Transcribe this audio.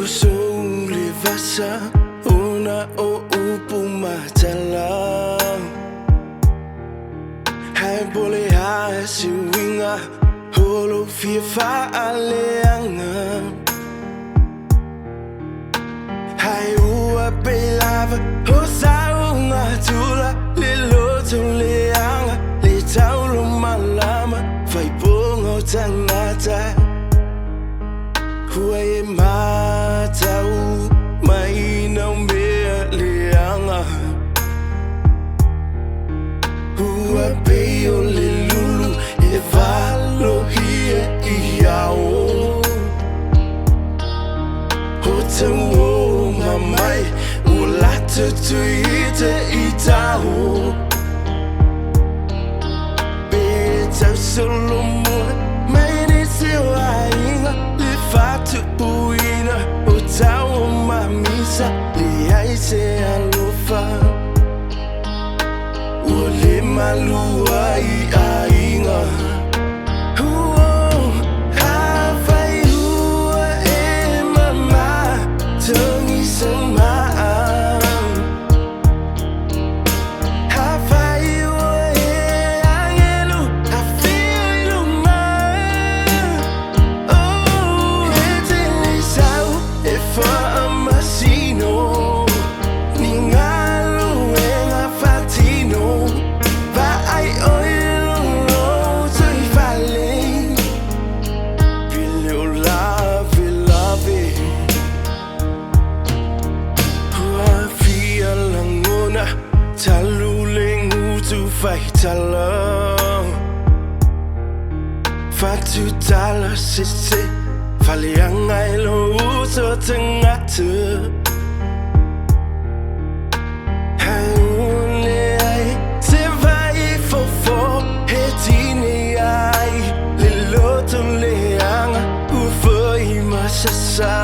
Usung livasa una o upumatalang Hai boleh hasi winga holo fifa aleanga Hai ua pelava hosaunga tula lilo tuleanga le taulo malama vai pongo tangata Huai matau mai nau mea leanga Hua peo le lulu e valo hia I ao Ho te wo mamai o lata tuita I tau Be tau solo mua mai ni se wainga Fatu puina o tau mamisa Li ai se alofa O le malua I ainga Afai hua e mama Tangi sama Fai tala Fatu tala sese Fale angai lo uso tengata Hai une ai Se vai fofo He tine ai Le loto le anga Ufo I masasa